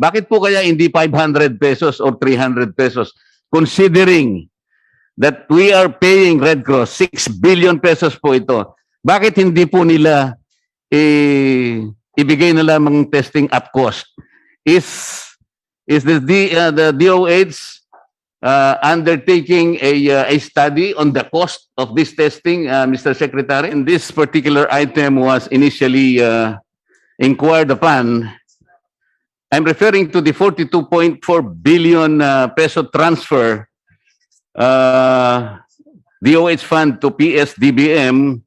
Bakit po kaya hindi 500 pesos or 300 pesos? Considering that we are paying Red Cross, 6 billion pesos po ito. Bakit hindi po nila ibigay na lamang testing up cost? Is the DOH undertaking a study on the cost of this testing, Mr. Secretary? And this particular item was initially inquired upon. I'm referring to the 42.4 billion peso transfer DOH fund to PSDBM,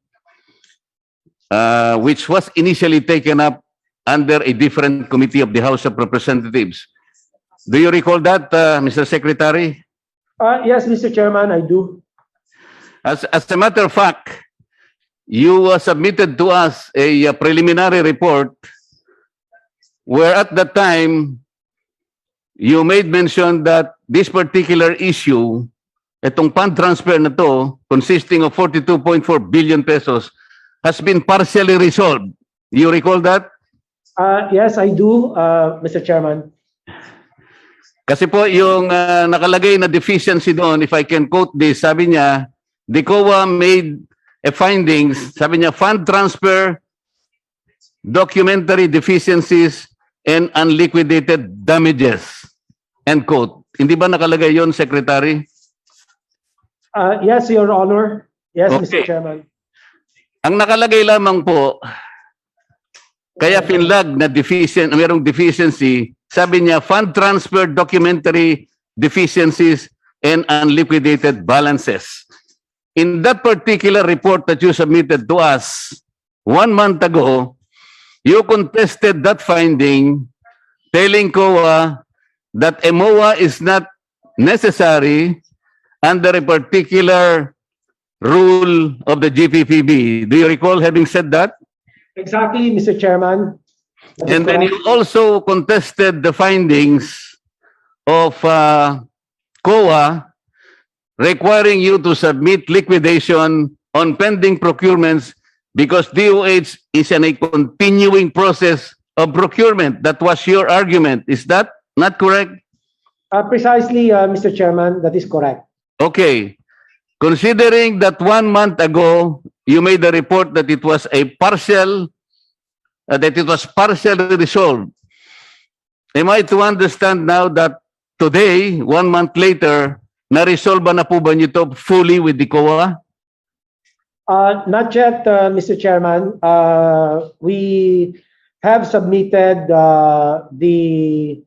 which was initially taken up under a different committee of the House of Representatives. Do you recall that, Mr. Secretary? Yes, Mr. Chairman, I do. As a matter of fact, you submitted to us a preliminary report where at that time, you made mention that this particular issue, itong fund transfer na to, consisting of 42.4 billion pesos, has been partially resolved. You recall that? Yes, I do, Mr. Chairman. Kasi po yung nakalagay na deficiency doon, if I can quote this, sabi niya, the COA made a findings, sabi niya, fund transfer, documentary deficiencies, and unliquidated damages. End quote. Hindi ba nakalagay yon, Secretary? Yes, Your Honor. Yes, Okay. Mr. Chairman. Ang nakalagay lamang po, kaya finlag na mayroong deficiency, sabi niya, fund transfer, documentary deficiencies, and unliquidated balances. In that particular report that you submitted to us 1 month ago, you contested that finding, telling COA that a MOA is not necessary under a particular rule of the GPPB. Do you recall having said that? Exactly, Mr. Chairman. That is And then correct. you also contested the findings of COA requiring you to submit liquidation on pending procurements because DOH is in a continuing process of procurement. That was your argument. Is that not correct? Precisely, Mr. Chairman, that is correct. Okay. Considering that 1 month ago, you made a report that it was partially resolved. Am I to understand now that today, 1 month later, na-resolve na po ba nito fully with the COA? Not yet, Mr. Chairman. We have submitted the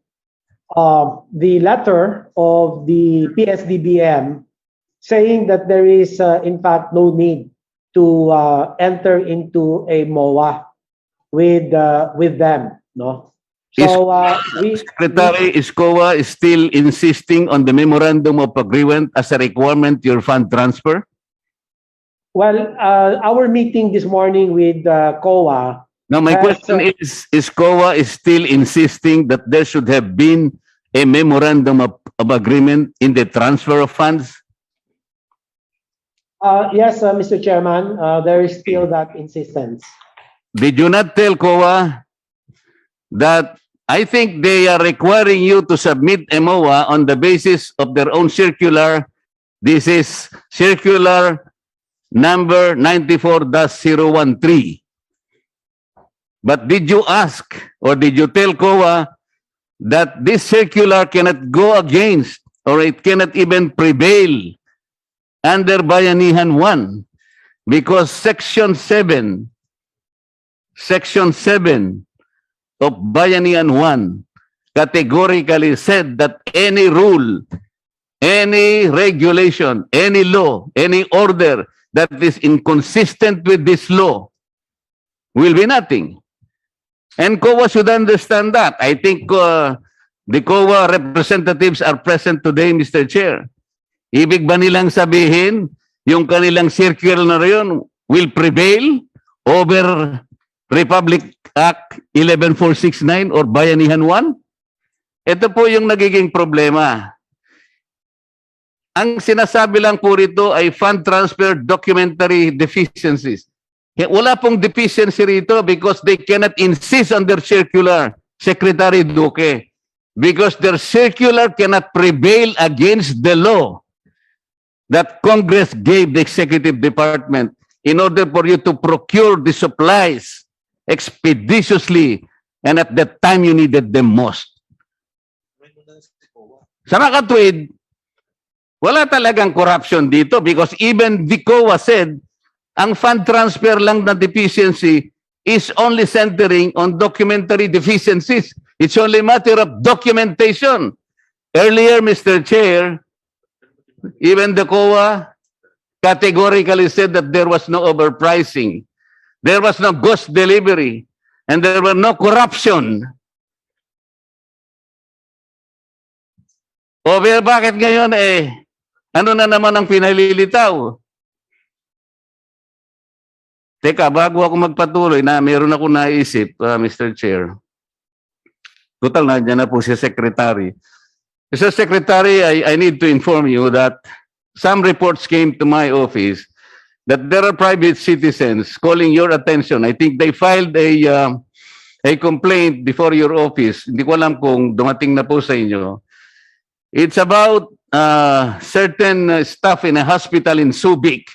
letter of the PSDBM saying that there is, in fact, no need to enter into a MOA with them. No. So Secretary, is COA still insisting on the memorandum of agreement as a requirement to your fund transfer? Well, our meeting this morning with COA. Now, my question is COA is still insisting that there should have been a memorandum of agreement in the transfer of funds? Yes, Mr. Chairman, there is still that insistence. Did you not tell COA that I think they are requiring you to submit a MOA on the basis of their own circular? This is circular number 94-013. But did you ask or did you tell COA that this circular cannot go against or it cannot even prevail under Bayanihan 1 because Section 7 of Bayanihan 1 categorically said that any rule, any regulation, any law, any order that is inconsistent with this law will be nothing. And COA should understand that. I think the COA representatives are present today, Mr. Chair. Ibig ba nilang sabihin, yung kanilang circular na yun will prevail over Republic Act 11469 or Bayanihan 1? Ito po yung nagiging problema. Ang sinasabi lang po rito ay fund transfer documentary deficiencies. Wala pong deficiency rito because they cannot insist on their circular, Secretary Duque. because their circular cannot prevail against the law that Congress gave the executive department in order for you to procure the supplies expeditiously and at the time you needed them most. Sa makatwid, wala talagang corruption dito because even the COA said ang fund transfer lang na deficiency is only centering on documentary deficiencies. It's only a matter of documentation. Earlier, Mr. Chair, even the COA categorically said that there was no overpricing, there was no ghost delivery, and there were no corruption. O bakit ngayon ano na naman ang pinalilitaw? Teka, bago ako magpatuloy na meron ako naisip, Mr. Chair. Total, nandiyan na po si Secretary. Mr. Secretary, I need to inform you that some reports came to my office that there are private citizens calling your attention. I think they filed a complaint before your office. Hindi ko alam kung dumating na po sa inyo. It's about certain staff in a hospital in Subic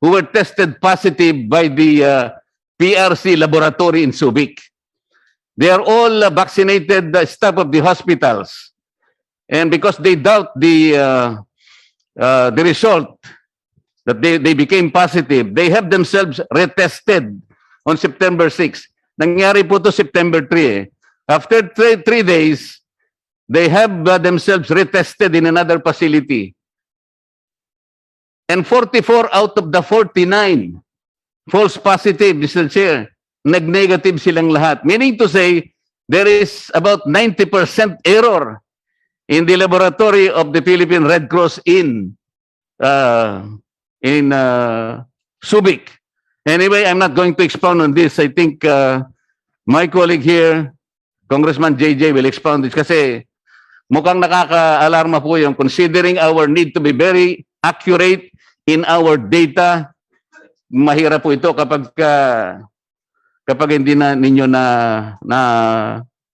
who were tested positive by the PRC laboratory in Subic. They are all vaccinated staff of the hospitals. And because they doubt the result, that they became positive, they have themselves retested on September 6. Nangyari po to September 3. After 3 days, they have themselves retested in another facility. And 44 out of the 49 false positive, Mr. Chair, nag-negative silang lahat. Meaning to say, there is about 90% error in the laboratory of the Philippine Red Cross in Subic. Anyway, I'm not going to expound on this. I think my colleague here, Congressman JJ, will expound this kasi mukhang nakaka-alarma po yung considering our need to be very accurate in our data. Mahirap po ito kapag hindi na ninyo na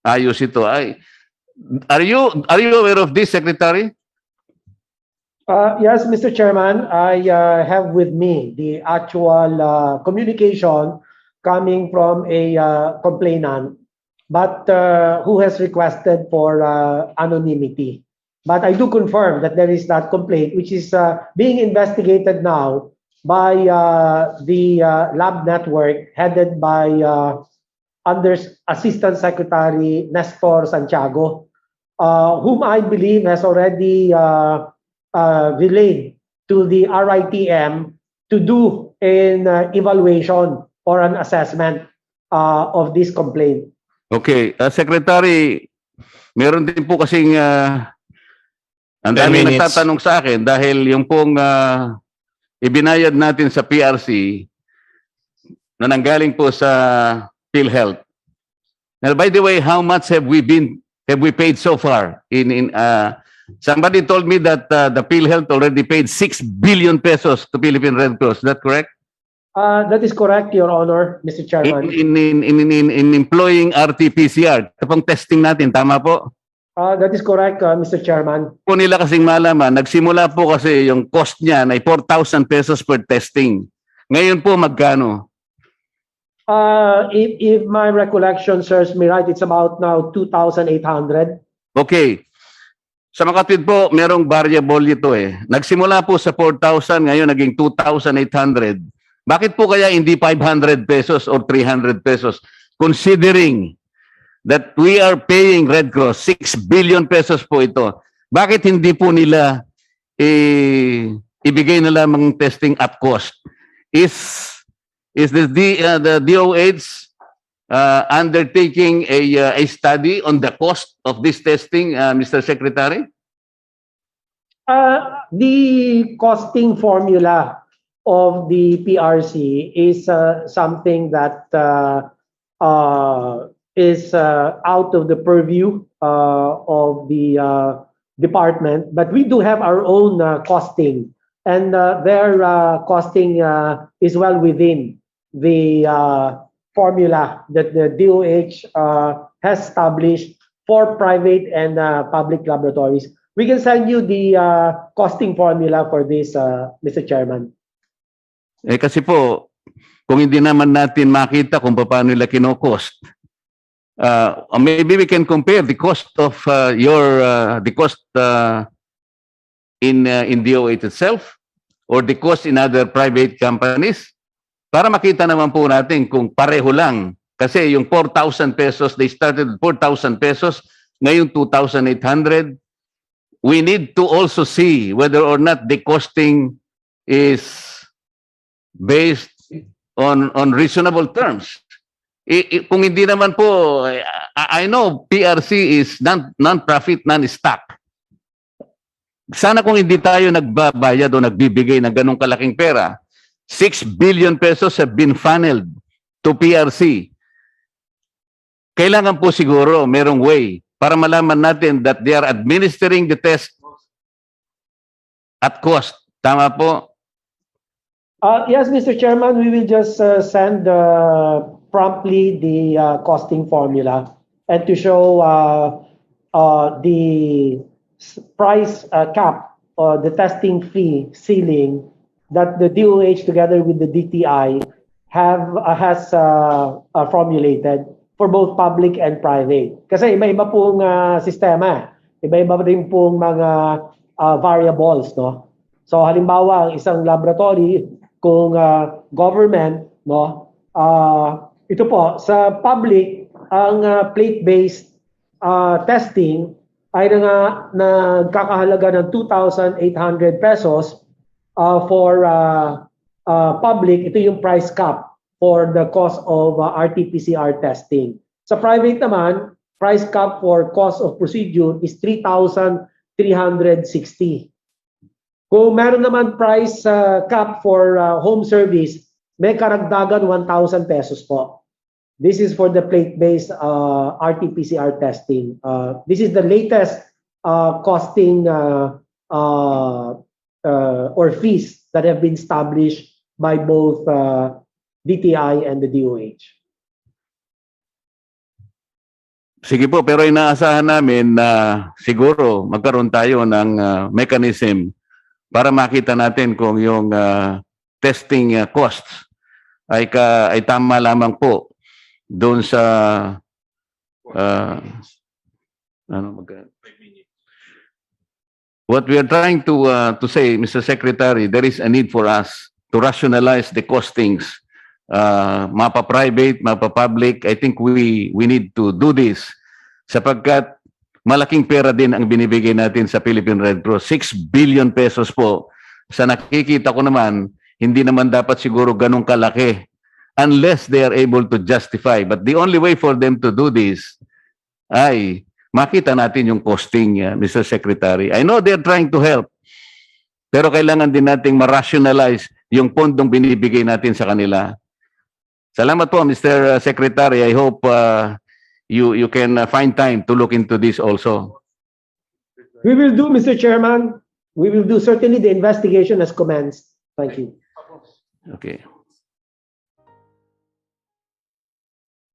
ayos ito. Are you aware of this, Secretary? Yes, Mr. Chairman, I have with me the actual communication coming from a complainant, but who has requested for anonymity. But I do confirm that there is that complaint, which is being investigated now by the lab network headed by under Assistant Secretary Nestor Santiago, whom I believe has already relayed to the RITM to do an evaluation or an assessment of this complaint. Okay, Secretary, meron din po kasing ang dami nagtatanong sa akin dahil yung pong ibinayad natin sa PRC na nanggaling po sa PhilHealth. Now, by the way, how much have we paid so far? Somebody told me that the PhilHealth already paid 6 billion pesos to Philippine Red Cross. Is that correct? That is correct, Your Honor, Mr. Chairman. In employing RT-PCR, ito pong testing natin, tama po? That is correct, Mr. Chairman. Po nila kasing malaman, nagsimula po kasi yung cost niya ay 4,000 pesos per testing. Ngayon po magkano? If my recollection serves me right, it's about now 2,800. Okay. Sa Makatwid po, merong variable ito Nagsimula po sa 4,000, ngayon naging 2,800. Bakit po kaya hindi 500 pesos or 300 pesos? Considering that we are paying Red Cross 6 billion pesos po ito. Bakit hindi po nila ibigay na lamang testing at cost? Is the DOH undertaking a study on the cost of this testing, Mr. Secretary? The costing formula of the PRC is something that is out of the purview of the department, but we do have our own costing, and their costing is well within the formula that the DOH has established for private and public laboratories. We can send you the costing formula for this, Mr. Chairman. Eh kasi po, kung hindi naman natin makita kung paano nila kino-cost, maybe we can compare the cost of the cost in DOH itself or the cost in other private companies para makita naman po natin kung pareho lang. Kasi yung 4,000 pesos, they started with 4,000 pesos, ngayon 2,800. We need to also see whether or not the costing is based on reasonable terms. Kung hindi naman po, I know PRC is non-profit, non-stock. Sana kung hindi tayo nagbabayad o nagbibigay ng ganong kalaking pera, 6 billion pesos have been funneled to PRC. Kailangan po siguro merong way para malaman natin that they are administering the test at cost. Tama po? Yes, Mr. Chairman, we will just send promptly the costing formula and to show the price cap or the testing fee ceiling that the DOH together with the DTI has formulated for both public and private. Kasi iba-iba pong sistema, iba-iba din pong mga variables, no? So halimbawa, ang isang laboratory kung government, no, ito po sa public ang plate-based testing ay nagkakahalaga ng 2,800 pesos for public. Ito yung price cap for the cost of RT-PCR testing. Sa private naman, price cap for cost of procedure is 3,360. Kung meron naman price cap for home service, may karagdagan 1,000 pesos po. This is for the plate-based RT-PCR testing. This is the latest costing or fees that have been established by both DTI and the DOH. Sige po, pero inaasahan namin na siguro magkaroon tayo ng mechanism para makita natin kung yung testing costs ay tama lamang po doon sa what we are trying to say, Mr. Secretary, there is a need for us to rationalize the costings, mapa-private, mapa-public. I think we need to do this sapagkat malaking pera din ang binibigay natin sa Philippine Red Cross. 6 billion pesos po. Sa nakikita ko naman, hindi naman dapat siguro ganun kalaki unless they are able to justify. But the only way for them to do this ay makita natin yung costing, Mr. Secretary. I know they're trying to help, pero kailangan din nating ma-rationalize yung pondong binibigay natin sa kanila. Salamat po, Mr. Secretary. I hope you can find time to look into this also. We will do, Mr. Chairman. We will do. Certainly the investigation has commenced. Thank you. Okay.